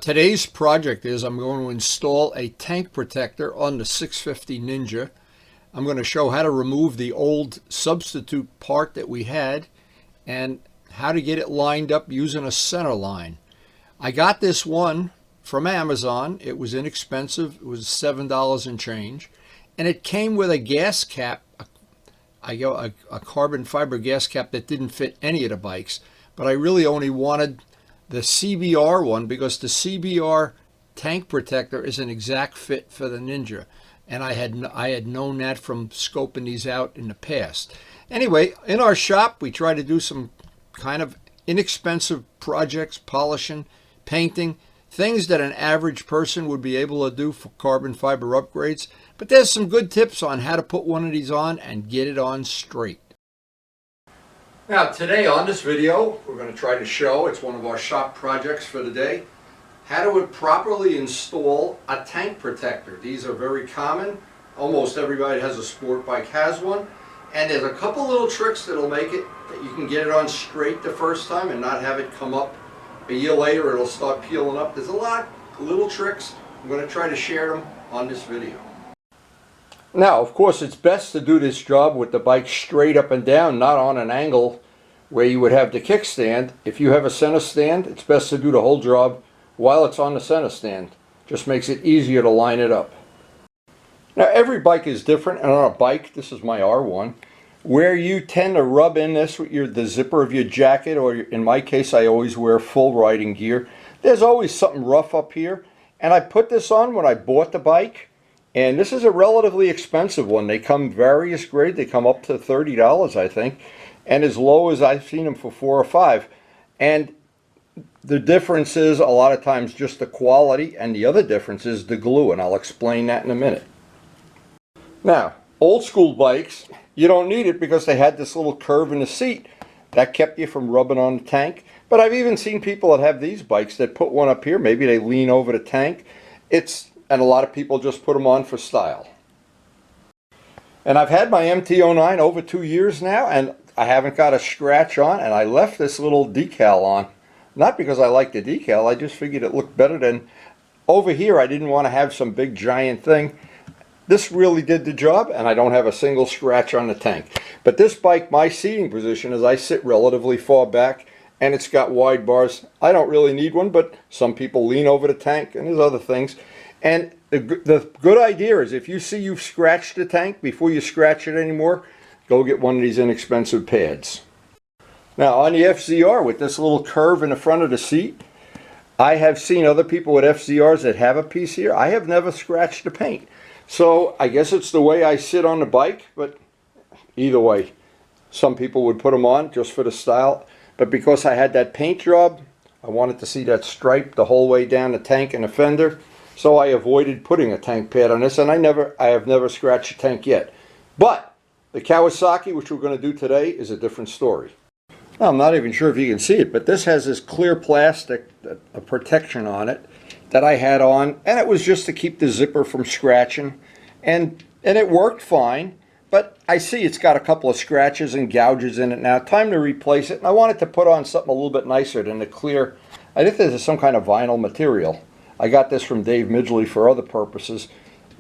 Today's project is I'm going to install a tank protector on the 650 Ninja. I'm going to show how to remove the old substitute part that we had and how to get it lined up using a center line. I got this one from Amazon. It was inexpensive. It was $7 and change. And it came with a gas cap, a carbon fiber gas cap that didn't fit any of the bikes. But I really only wanted the CBR one because the CBR tank protector is an exact fit for the Ninja, and I had known that from scoping these out in the past. Anyway, in our shop we try to do some kind of inexpensive projects, polishing, painting, things that an average person would be able to do for carbon fiber upgrades. But there's some good tips on how to put one of these on and get it on straight. Now today on this video we're going to try to show, it's one of our shop projects for the day, how to properly install a tank protector. These are very common. Almost everybody that has a sport bike has one, and there's a couple little tricks that'll make it that you can get it on straight the first time and not have it come up a year later. It'll start peeling up. There's a lot of little tricks. I'm going to try to share them on this video. Now, of course, it's best to do this job with the bike straight up and down, not on an angle where you would have the kickstand. If you have a center stand, it's best to do the whole job while it's on the center stand. Just makes it easier to line it up. Now, every bike is different, and on a bike, this is my R1, where you tend to rub in this with the zipper of your jacket, or in my case, I always wear full riding gear. There's always something rough up here, and I put this on when I bought the bike. And this is a relatively expensive one. They come various grade. They come up to $30, I think, and as low as I've seen them for $4 or $5. And the difference is a lot of times just the quality, and the other difference is the glue, and I'll explain that in a minute. Now, old school bikes, you don't need it because they had this little curve in the seat that kept you from rubbing on the tank. But I've even seen people that have these bikes that put one up here. Maybe they lean over the tank. And a lot of people just put them on for style. And I've had my MT-09 over 2 years now, and I haven't got a scratch on, and I left this little decal on. Not because I like the decal, I just figured it looked better than over here. I didn't want to have some big giant thing. This really did the job, and I don't have a single scratch on the tank. But this bike, my seating position is I sit relatively far back, and it's got wide bars. I don't really need one, but some people lean over the tank, and there's other things. And the good idea is if you see you've scratched the tank, before you scratch it anymore, go get one of these inexpensive pads. Now on the FZR with this little curve in the front of the seat, I have seen other people with FZRs that have a piece here. I have never scratched the paint. So I guess it's the way I sit on the bike, but either way, some people would put them on just for the style. But because I had that paint job, I wanted to see that stripe the whole way down the tank and the fender. So I avoided putting a tank pad on this, and I have never scratched a tank yet. But the Kawasaki, which we're going to do today, is a different story. Now, I'm not even sure if you can see it, but this has this clear plastic a protection on it that I had on, and it was just to keep the zipper from scratching, and it worked fine. But I see it's got a couple of scratches and gouges in it now. Time to replace it, and I wanted to put on something a little bit nicer than the clear. I think this is some kind of vinyl material. I got this from Dave Midgley for other purposes,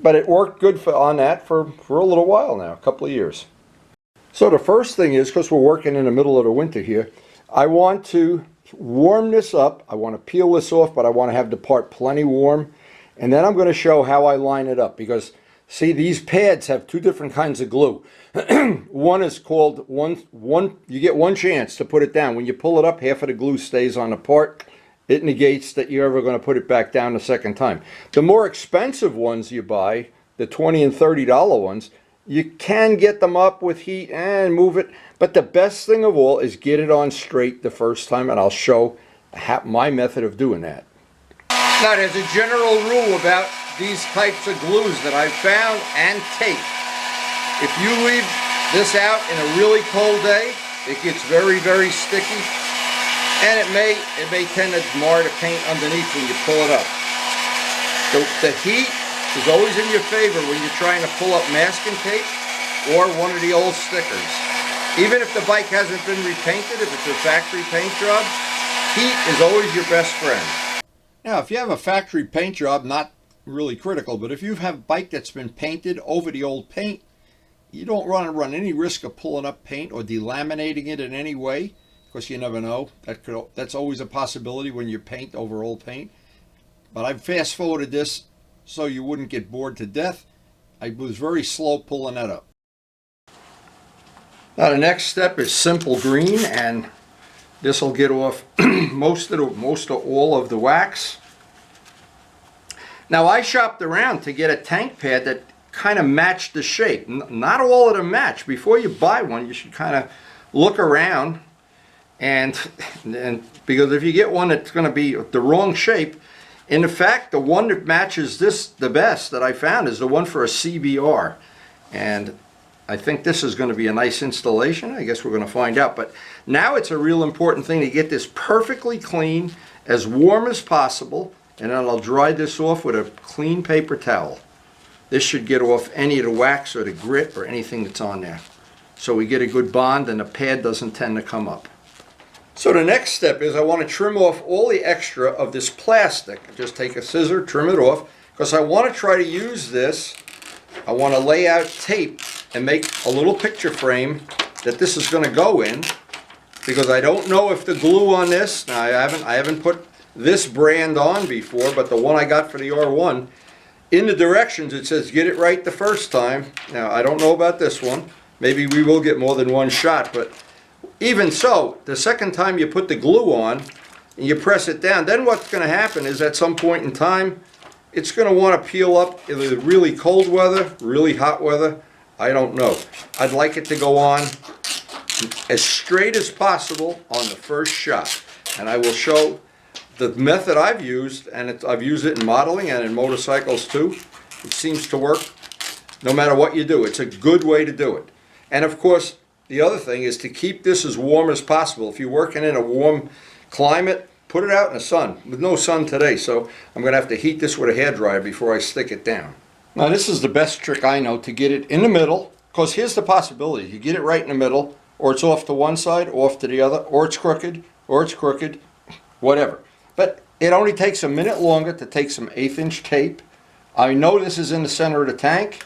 but it worked good on that for a little while now, a couple of years. So the first thing is, because we're working in the middle of the winter here, I want to warm this up. I want to peel this off, but I want to have the part plenty warm. And then I'm going to show how I line it up, because see, these pads have two different kinds of glue. One is called, you get one chance to put it down. When you pull it up, half of the glue stays on the part. It negates that you're ever going to put it back down the second time. The more expensive ones you buy, the $20 and $30 ones, you can get them up with heat and move it. But the best thing of all is get it on straight the first time, and I'll show my method of doing that. Now, there's a general rule about these types of glues that I've found, and tape. If you leave this out in a really cold day, it gets very, very sticky. And it may tend to mar the paint underneath when you pull it up. So the heat is always in your favor when you're trying to pull up masking tape or one of the old stickers. Even if the bike hasn't been repainted, if it's a factory paint job, heat is always your best friend. Now, if you have a factory paint job, not really critical, but if you have a bike that's been painted over the old paint, you don't want to run any risk of pulling up paint or delaminating it in any way, because you never know. That's always a possibility when you paint over old paint. But I fast forwarded this so you wouldn't get bored to death. I was very slow pulling that up. Now the next step is simple green, and this will get off most of all of the wax. Now I shopped around to get a tank pad that kind of matched the shape. Not all of them match. Before you buy one, you should kind of look around, and because if you get one that's going to be the wrong shape, in fact, the one that matches this the best that I found is the one for a CBR, and I think this is going to be a nice installation. I guess we're going to find out. But now it's a real important thing to get this perfectly clean, as warm as possible, and then I'll dry this off with a clean paper towel. This should get off any of the wax or the grit or anything that's on there, so we get a good bond and the pad doesn't tend to come up. So the next step is I want to trim off all the extra of this plastic. Just take a scissor, trim it off, because I want to try to use this. I want to lay out tape and make a little picture frame that this is going to go in, because I don't know if the glue on this, now I haven't put this brand on before, but the one I got for the R1, in the directions it says get it right the first time. Now I don't know about this one. Maybe we will get more than one shot, but even so, the second time you put the glue on and you press it down, then what's going to happen is at some point in time it's going to want to peel up in the really cold weather, really hot weather. I don't know. I'd like it to go on as straight as possible on the first shot, and I will show the method I've used, and I've used it in modeling and in motorcycles too. It seems to work no matter what you do. It's a good way to do it. And of course, the other thing is to keep this as warm as possible. If you're working in a warm climate, put it out in the sun. With no sun today, so I'm going to have to heat this with a hairdryer before I stick it down. Now this is the best trick I know to get it in the middle, because here's the possibility. You get it right in the middle, or it's off to one side, off to the other, or it's crooked, whatever. But it only takes a minute longer to take some 1/8" tape. I know this is in the center of the tank.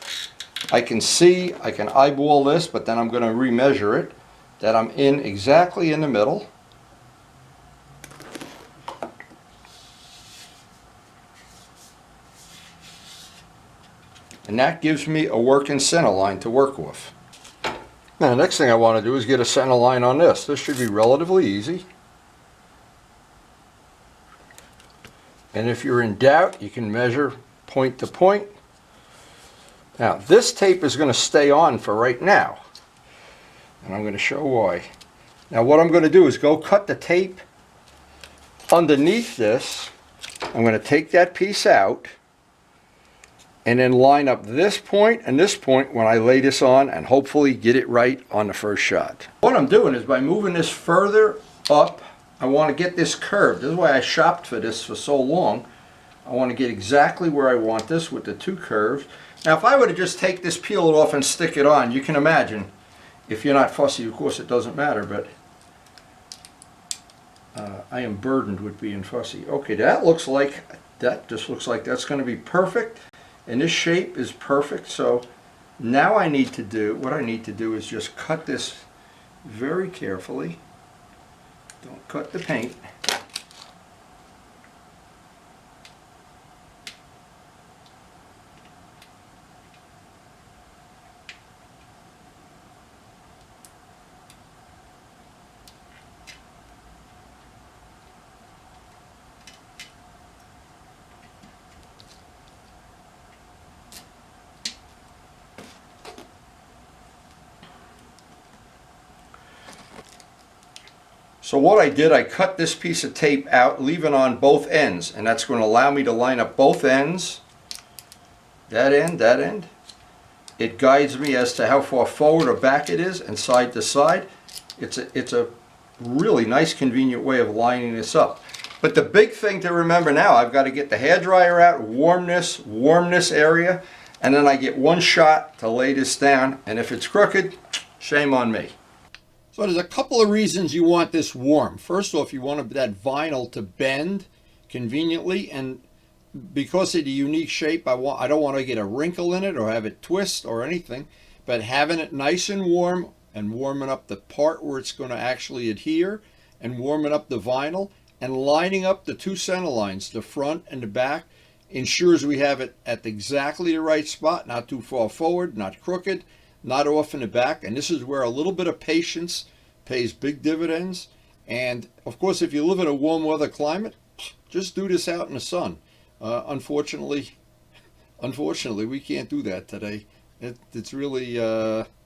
I can see, I can eyeball this, but then I'm going to remeasure it, that I'm in exactly in the middle. And that gives me a working center line to work with. Now the next thing I want to do is get a center line on this. This should be relatively easy. And if you're in doubt, you can measure point to point. Now this tape is going to stay on for right now, and I'm going to show why. Now what I'm going to do is go cut the tape underneath this. I'm going to take that piece out and then line up this point and this point when I lay this on, and hopefully get it right on the first shot. What I'm doing is by moving this further up, I want to get this curved. This is why I shopped for this for so long. I want to get exactly where I want this with the two curves. Now if I were to just take this, peel it off and stick it on, you can imagine, if you're not fussy, of course it doesn't matter, but I am burdened with being fussy. Okay, that just looks like that's going to be perfect, and this shape is perfect. So now what I need to do is just cut this very carefully. Don't cut the paint. So what I did, I cut this piece of tape out, leaving on both ends, and that's going to allow me to line up both ends, that end. It guides me as to how far forward or back it is, and side to side. It's a really nice, convenient way of lining this up. But the big thing to remember now, I've got to get the hairdryer out, warm this area, and then I get one shot to lay this down, and if it's crooked, shame on me. So there's a couple of reasons you want this warm. First off, you want that vinyl to bend conveniently, and because of the unique shape, I don't want to get a wrinkle in it or have it twist or anything, but having it nice and warm and warming up the part where it's going to actually adhere and warming up the vinyl and lining up the two center lines, the front and the back, ensures we have it at exactly the right spot, not too far forward, not crooked, not off in the back. And this is where a little bit of patience pays big dividends. And of course, if you live in a warm weather climate, just do this out in the sun. Unfortunately, we can't do that today. It's really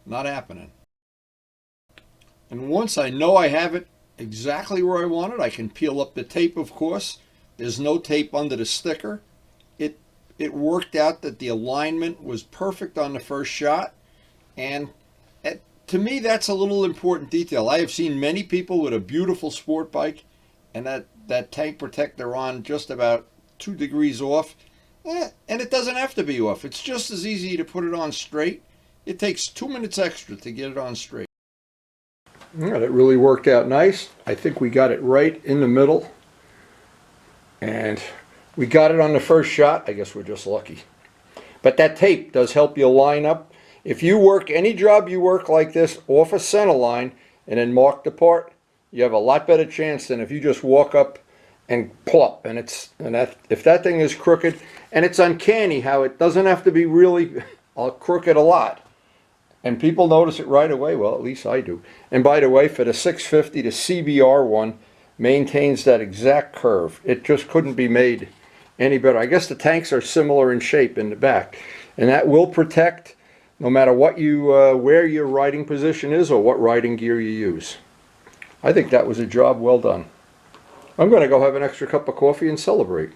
not happening. And once I know I have it exactly where I want it, I can peel up the tape, of course. There's no tape under the sticker. It worked out that the alignment was perfect on the first shot. And to me, that's a little important detail. I have seen many people with a beautiful sport bike and that tank protector on just about 2 degrees off. And it doesn't have to be off. It's just as easy to put it on straight. It takes 2 minutes extra to get it on straight. All right, it really worked out nice. I think we got it right in the middle. And we got it on the first shot. I guess we're just lucky. But that tape does help you line up. If you work any job you work like this off a center line and then mark the part, you have a lot better chance than if you just walk up and plop. And if that thing is crooked, and it's uncanny how it doesn't have to be really crooked a lot. And people notice it right away. Well, at least I do. And by the way, for the 650, the CBR one maintains that exact curve. It just couldn't be made any better. I guess the tanks are similar in shape in the back. And that will protect no matter what where your riding position is or what riding gear you use. I think that was a job well done. I'm going to go have an extra cup of coffee and celebrate.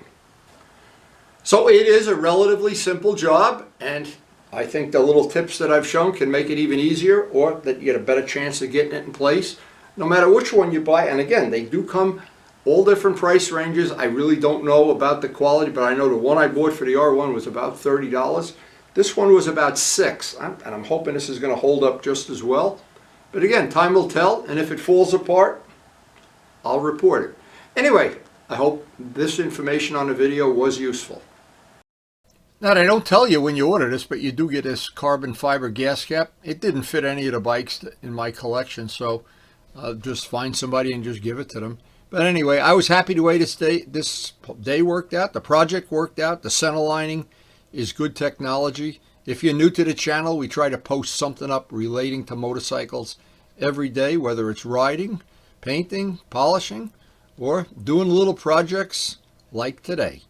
So it is a relatively simple job, and I think the little tips that I've shown can make it even easier, or that you get a better chance of getting it in place, no matter which one you buy. And again, they do come all different price ranges. I really don't know about the quality, but I know the one I bought for the R1 was about $30. This one was about $6, and I'm hoping this is going to hold up just as well. But again, time will tell, and if it falls apart, I'll report it. Anyway, I hope this information on the video was useful. Now, they don't tell you when you order this, but you do get this carbon fiber gas cap. It didn't fit any of the bikes in my collection, so just find somebody and just give it to them. But anyway, I was happy the way this day worked out. The project worked out. The center lining is good technology. If you're new to the channel, we try to post something up relating to motorcycles every day, whether it's riding, painting, polishing, or doing little projects like today.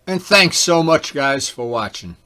And thanks so much, guys, for watching.